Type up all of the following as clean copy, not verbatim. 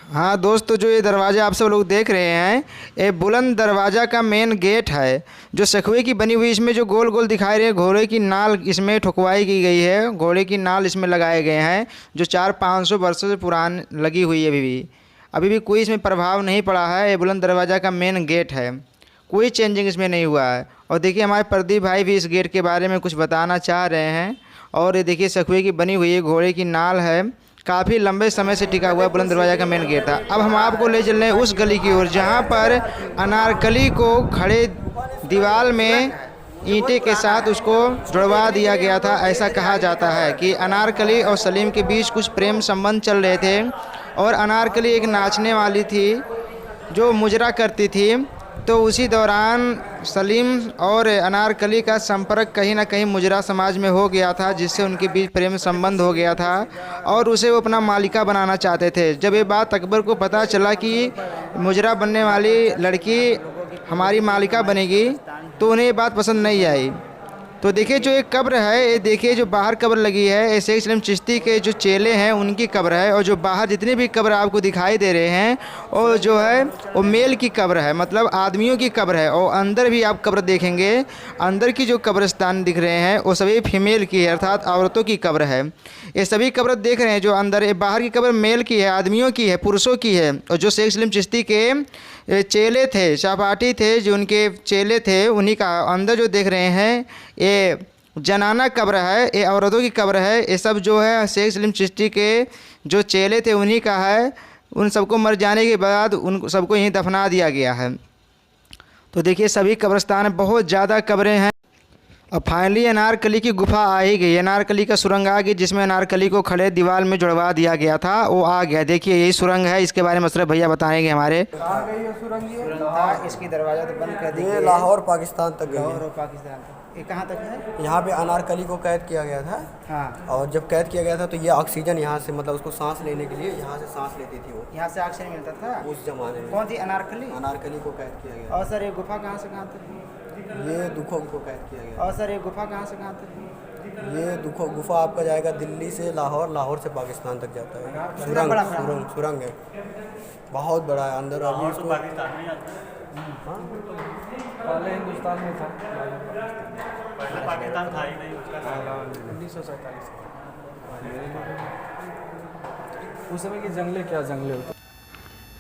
हाँ दोस्तों, जो ये दरवाज़ा आप सब लोग देख रहे हैं, ये बुलंद दरवाज़ा का मेन गेट है जो सखुए की बनी हुई। इसमें जो गोल गोल दिखाई रहे हैं, घोड़े की नाल इसमें ठुकवाई की गई है। घोड़े की नाल इसमें लगाए गए हैं जो 400-500 वर्षों से पुरान लगी हुई है। अभी भी कोई इसमें प्रभाव नहीं पड़ा है। ये बुलंद दरवाज़ा का मेन गेट है, कोई चेंजिंग इसमें नहीं हुआ है। और देखिए, हमारे प्रदीप भाई भी इस गेट के बारे में कुछ बताना चाह रहे हैं। और ये देखिए, सखुए की बनी हुई है, घोड़े की नाल है, काफ़ी लंबे समय से टिका हुआ बुलंद दरवाज़ा का मेन गेट था। अब हम आपको ले चल रहे हैं उस गली की ओर जहाँ पर अनारकली को खड़े दीवार में ईंटे के साथ उसको जुड़वा दिया गया था। ऐसा कहा जाता है कि अनारकली और सलीम के बीच कुछ प्रेम संबंध चल रहे थे और अनारकली एक नाचने वाली थी जो मुजरा करती थी। तो उसी दौरान सलीम और अनारकली का संपर्क कहीं ना कहीं मुजरा समाज में हो गया था, जिससे उनके बीच प्रेम संबंध हो गया था और उसे वो अपना मालिका बनाना चाहते थे। जब ये बात अकबर को पता चला कि मुजरा बनने वाली लड़की हमारी मालिका बनेगी, तो उन्हें ये बात पसंद नहीं आई। तो देखिए, जो एक कब्र है, ये देखिए जो बाहर कब्र लगी है, ये शेख सलीम चिश्ती के जो चेले हैं उनकी कब्र है। और जो बाहर जितनी भी कब्र आपको दिखाई दे रहे हैं, और जो है वो मेल की कब्र है, मतलब आदमियों की कब्र है। और अंदर भी आप कब्र देखेंगे, अंदर की जो कब्रिस्तान दिख रहे हैं वो सभी फीमेल की है, अर्थात औरतों की कब्र है। ये सभी कब्र देख रहे हैं जो अंदर, ये बाहर की कब्र मेल की है, आदमियों की है, पुरुषों की है। और जो शेख सलीम चिश्ती के चेले थे, सहपाठी थे, जो उनके चेले थे, उन्हीं का अंदर जो देख रहे हैं ये जनाना कब्र है, ये औरतों की कब्र है। ये सब जो है शेख सलीम चिश्ती के जो चेले थे उन्हीं का है। उन सबको मर जाने के बाद उन सबको यहीं दफना दिया गया है। तो देखिए, सभी कब्रिस्तान बहुत ज़्यादा कब्रें हैं। अब फाइनली अनारकली की गुफा आ ही गई। अनारकली का सुरंग आ गई, जिसमें अनारकली को खड़े दीवार में जुड़वा दिया गया था, वो आ गया। देखिए, यही सुरंग है। इसके बारे में अशरफ भैया बताएंगे हमारे। कहाँ गई है सुरंग? ये था, इसकी दरवाज़ा तो बंद कर दिया। ये लाहौर पाकिस्तान तक गई है। लाहौर और पाकिस्तान तक। ये कहाँ तक है? यहाँ पे अनारकली को कैद किया गया था। हाँ। और जब कैद किया गया था तो ये ऑक्सीजन यहाँ से, मतलब उसको सांस लेने के लिए यहाँ से सांस लेती थी वो। यहाँ से ऑक्सीजन मिलता था उस जमाने में। कौन थी? अनारकली। अनारकली को कैद किया गया। और सर, ये गुफा कहाँ से कहाँ तक? ये दुखों को कैद किया गया। और सर, ये गुफा कहाँ से कहाँ तक? ये गुफा आपका जाएगा दिल्ली से लाहौर, लाहौर से पाकिस्तान तक जाता है। सुरंग है, बहुत बड़ा है अंदर। अभी इसको पहले हिंदुस्तान में था, पहले पाकिस्तान था ही नहीं उसका। 1947 उस समय की जंगलें क्या जंगलें होती।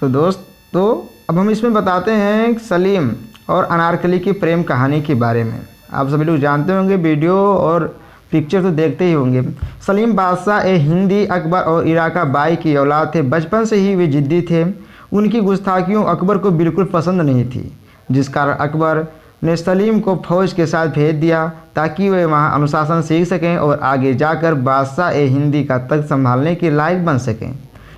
तो दोस्तों, अब हम इसमें बताते हैं सलीम और अनारकली की प्रेम कहानी के बारे में। आप सभी लोग जानते होंगे, वीडियो और पिक्चर तो देखते ही होंगे। सलीम बादशाह ए हिंदी, अकबर और इराका बाई की औलाद थे। बचपन से ही वे जिद्दी थे। उनकी गुस्ताखियों अकबर को बिल्कुल पसंद नहीं थी, जिस कारण अकबर ने सलीम को फ़ौज के साथ भेज दिया ताकि वे वहां अनुशासन सीख सकें और आगे जाकर बादशाह ए हिंदी का तख्त संभालने के लायक बन सकें।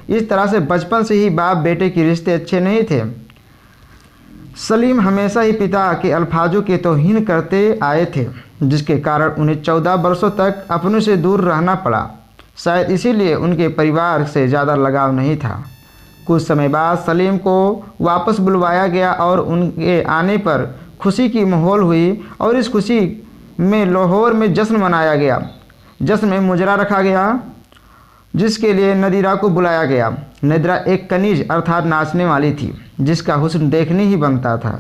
इस तरह से बचपन से ही बाप बेटे के रिश्ते अच्छे नहीं थे। सलीम हमेशा ही पिता के अल्फाजों की तौहीन करते आए थे, जिसके कारण उन्हें 14 वर्षों तक अपनों से दूर रहना पड़ा। शायद इसीलिए उनके परिवार से ज़्यादा लगाव नहीं था। कुछ समय बाद सलीम को वापस बुलवाया गया और उनके आने पर खुशी की माहौल हुई और इस खुशी में लाहौर में जश्न मनाया गया। जश्न में मुजरा रखा गया, जिसके लिए नदीरा को बुलाया गया। नदीरा एक कनीज अर्थात नाचने वाली थी, जिसका हुस्न देखने ही बनता था।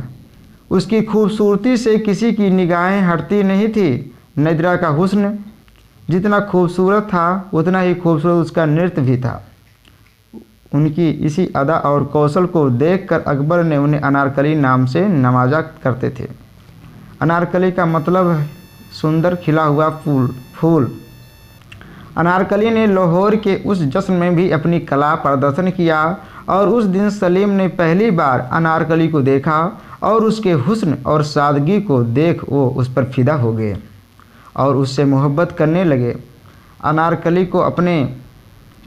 उसकी खूबसूरती से किसी की निगाहें हटती नहीं थी। नदीरा का हुस्न जितना खूबसूरत था, उतना ही खूबसूरत उसका नृत्य भी था। उनकी इसी अदा और कौशल को देखकर अकबर ने उन्हें अनारकली नाम से नवाजा करते थे। अनारकली का मतलब सुंदर खिला हुआ फूल। अनारकली ने लाहौर के उस जश्न में भी अपनी कला प्रदर्शन किया और उस दिन सलीम ने पहली बार अनारकली को देखा और उसके हुस्न और सादगी को देख वो उस पर फिदा हो गए और उससे मोहब्बत करने लगे। अनारकली को अपने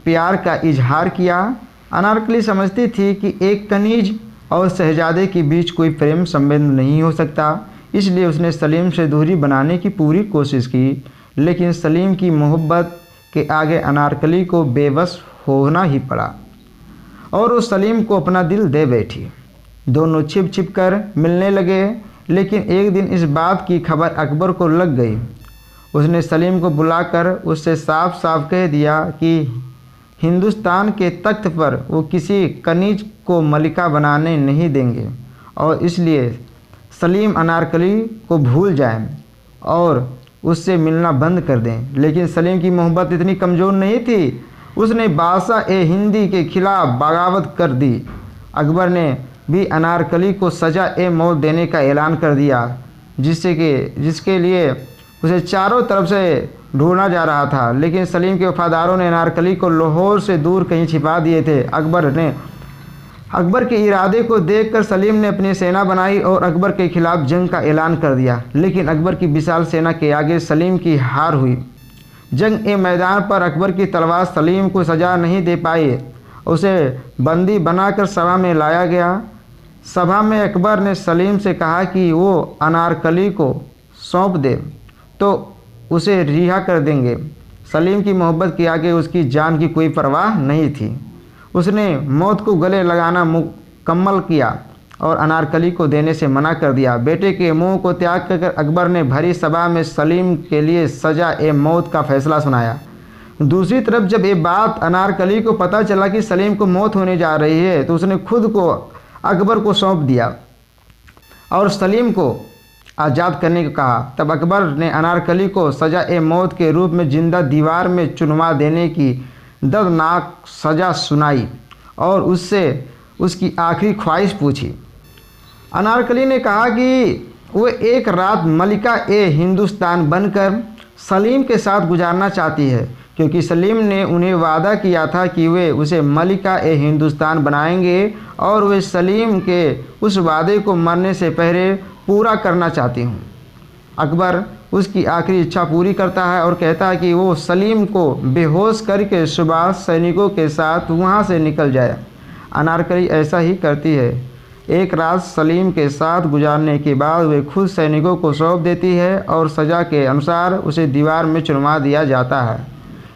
प्यार का इजहार किया। अनारकली समझती थी कि एक कनीज और शहजादे के बीच कोई प्रेम संबंध नहीं हो सकता, इसलिए उसने सलीम से दूरी बनाने की पूरी कोशिश की। लेकिन सलीम की मोहब्बत के आगे अनारकली को बेबस होना ही पड़ा और उस सलीम को अपना दिल दे बैठी। दोनों छिप छिप कर मिलने लगे, लेकिन एक दिन इस बात की खबर अकबर को लग गई। उसने सलीम को बुलाकर उससे साफ साफ कह दिया कि हिंदुस्तान के तख्त पर वो किसी कनीज को मलिका बनाने नहीं देंगे और इसलिए सलीम अनारकली को भूल जाएं और उससे मिलना बंद कर दें। लेकिन सलीम की मोहब्बत इतनी कमज़ोर नहीं थी, उसने बादशाह ए हिंदी के खिलाफ बगावत कर दी। अकबर ने भी अनारकली को सज़ा ए मौत देने का ऐलान कर दिया, जिसके लिए उसे चारों तरफ से ढूंढा जा रहा था। लेकिन सलीम के वफादारों ने अनारकली को लाहौर से दूर कहीं छिपा दिए थे। अकबर के इरादे को देखकर सलीम ने अपनी सेना बनाई और अकबर के खिलाफ जंग का ऐलान कर दिया। लेकिन अकबर की विशाल सेना के आगे सलीम की हार हुई। जंग ए मैदान पर अकबर की तलवार सलीम को सजा नहीं दे पाई। उसे बंदी बनाकर सभा में लाया गया। सभा में अकबर ने सलीम से कहा कि वो अनारकली को सौंप दे तो उसे रिहा कर देंगे। सलीम की मोहब्बत के आगे उसकी जान की कोई परवाह नहीं थी। उसने मौत को गले लगाना मुकम्मल किया और अनारकली को देने से मना कर दिया। बेटे के मुंह को त्याग कर अकबर ने भरी सभा में सलीम के लिए सजा ए मौत का फैसला सुनाया। दूसरी तरफ जब ये बात अनारकली को पता चला कि सलीम को मौत होने जा रही है तो उसने खुद को अकबर को सौंप दिया और सलीम को आज़ाद करने को कहा। तब अकबर ने अनारकली को सजा ए मौत के रूप में जिंदा दीवार में चुनवा देने की दर्दनाक सज़ा सुनाई और उससे उसकी आखिरी ख्वाहिश पूछी। अनारकली ने कहा कि वो एक रात मलिका ए हिंदुस्तान बनकर सलीम के साथ गुजारना चाहती है, क्योंकि सलीम ने उन्हें वादा किया था कि वे उसे मलिका ए हिंदुस्तान बनाएंगे और वे सलीम के उस वादे को मरने से पहले पूरा करना चाहती हूँ। अकबर उसकी आखिरी इच्छा पूरी करता है और कहता है कि वो सलीम को बेहोश करके सुबह सैनिकों के साथ वहाँ से निकल जाए। अनारकली ऐसा ही करती है। एक रात सलीम के साथ गुजारने के बाद वे खुद सैनिकों को सौंप देती है और सज़ा के अनुसार उसे दीवार में चुनवा दिया जाता है।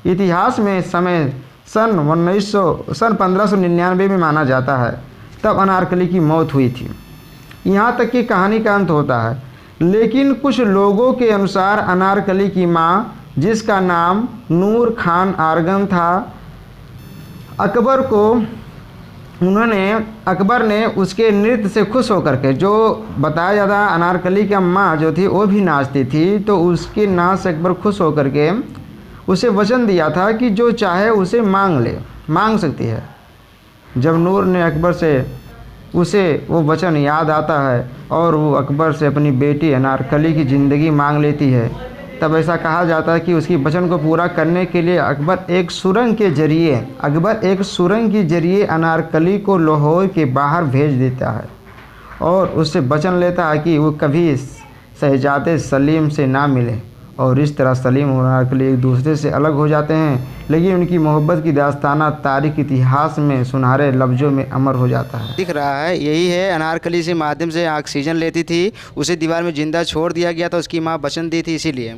इतिहास में समय सन 1599 में माना जाता है, तब अनारकली की मौत हुई थी। यहाँ तक कि कहानी का अंत होता है। लेकिन कुछ लोगों के अनुसार अनारकली की माँ, जिसका नाम नूर खान आरगन था, अकबर ने उसके नृत्य से खुश होकर के, जो बताया जाता है अनारकली की अम्मा जो थी वो भी नाचती थी, तो उसके नाच से अकबर खुश होकर के उसे वचन दिया था कि जो चाहे उसे मांग सकती है। जब नूर ने अकबर से उसे वो वचन याद आता है और वो अकबर से अपनी बेटी अनारकली की ज़िंदगी मांग लेती है, तब ऐसा कहा जाता है कि उसकी वचन को पूरा करने के लिए अकबर एक सुरंग के जरिए अनारकली को लाहौर के बाहर भेज देता है और उससे वचन लेता है कि वो कभी शहजादे सलीम से ना मिले। और इस तरह सलीम और अनारकली एक दूसरे से अलग हो जाते हैं, लेकिन उनकी मोहब्बत की दास्ताना तारीख इतिहास में सुनहरे लफ्ज़ों में अमर हो जाता है। दिख रहा है यही है। अनारकली से माध्यम से ऑक्सीजन लेती थी, उसे दीवार में जिंदा छोड़ दिया गया था, उसकी माँ वचन दी थी, इसीलिए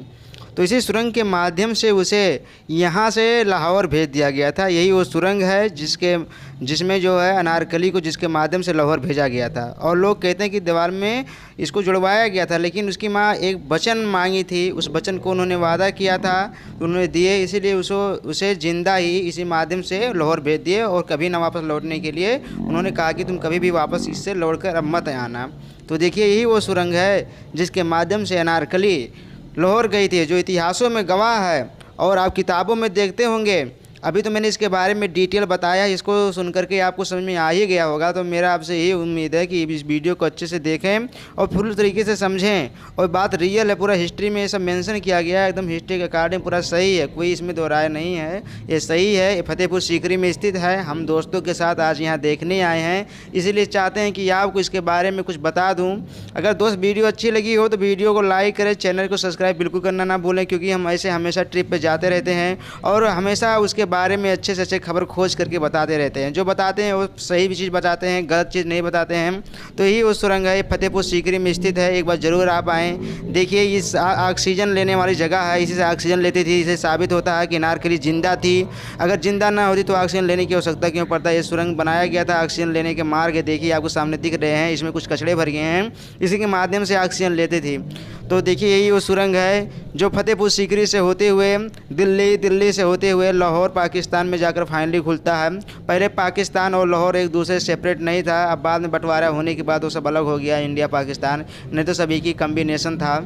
तो इसी सुरंग के माध्यम से उसे यहाँ से लाहौर भेज दिया गया था। यही वो सुरंग है जिसमें जो है अनारकली को जिसके माध्यम से लाहौर भेजा गया था। और लोग कहते हैं कि दीवार में इसको जुड़वाया गया था, लेकिन उसकी माँ एक वचन मांगी थी, उस वचन को उन्होंने वादा किया था, उन्होंने दिए, इसीलिए उसे ज़िंदा ही इसी माध्यम से लाहौर भेज दिए और कभी ना वापस लौटने के लिए उन्होंने कहा कि तुम कभी भी वापस इससे लौट कर अब मत आना। तो देखिए यही वो सुरंग है जिसके माध्यम से अनारकली लाहौर गई थी, जो इतिहासों में गवाह है और आप किताबों में देखते होंगे। अभी तो मैंने इसके बारे में डिटेल बताया, इसको सुन करके आपको समझ में आ ही गया होगा। तो मेरा आपसे यही उम्मीद है कि इस वीडियो को अच्छे से देखें और पूरी तरीके से समझें। और बात रियल है, पूरा हिस्ट्री में ये सब मेंशन किया गया है, एकदम हिस्ट्री के अकॉर्डिंग पूरा सही है, कोई इसमें दो राय नहीं है, ये सही है। ये फतेहपुर सीकरी में स्थित है। हम दोस्तों के साथ आज यहाँ देखने आए हैं, इसीलिए चाहते हैं कि आपको इसके बारे में कुछ बता दूँ। अगर दोस्त वीडियो अच्छी लगी हो तो वीडियो को लाइक करें, चैनल को सब्सक्राइब बिल्कुल करना ना भूलें, क्योंकि हम ऐसे हमेशा ट्रिप पर जाते रहते हैं और हमेशा उसके बारे में अच्छे से अच्छे खबर खोज करके बताते रहते हैं। जो बताते हैं वो सही भी चीज़ बताते हैं, गलत चीज़ नहीं बताते हैं। तो यही वो सुरंग है, फतेहपुर सीकरी में स्थित है। एक बार ज़रूर आप आएँ, देखिए। इस ऑक्सीजन लेने वाली जगह है, इसी से ऑक्सीजन लेती थी। इसे साबित होता है कि अनारकली जिंदा थी। अगर जिंदा ना होती तो ऑक्सीजन लेने की आवश्यकता क्यों पड़ता है। ये सुरंग बनाया गया था ऑक्सीजन लेने के मार्ग, देखिए आपको सामने दिख रहे हैं, इसमें कुछ कचड़े भर गए हैं, इसी के माध्यम से ऑक्सीजन लेते थे। तो देखिए यही वो सुरंग है जो फतेहपुर सीकरी से होते हुए दिल्ली से होते हुए लाहौर पाकिस्तान में जाकर फाइनली खुलता है। पहले पाकिस्तान और लाहौर एक दूसरे से सेपरेट नहीं था, अब बाद में बंटवारा होने के बाद वो सब अलग हो गया, इंडिया पाकिस्तान, नहीं तो सभी की कम्बिनेशन था।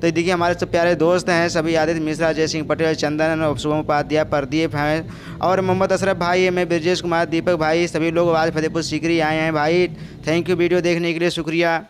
तो देखिए हमारे सब प्यारे दोस्त हैं सभी, आदित्य मिश्रा, जय सिंह पटेल, चंदन और शुभम उपाध्याय, प्रदीप हैं और मोहम्मद अशरफ भाई है, मैं ब्रजेश कुमार, दीपक भाई, सभी लोग आज फतेहपुर सीकरी आए हैं भाई। थैंक यू वीडियो देखने के लिए, शुक्रिया।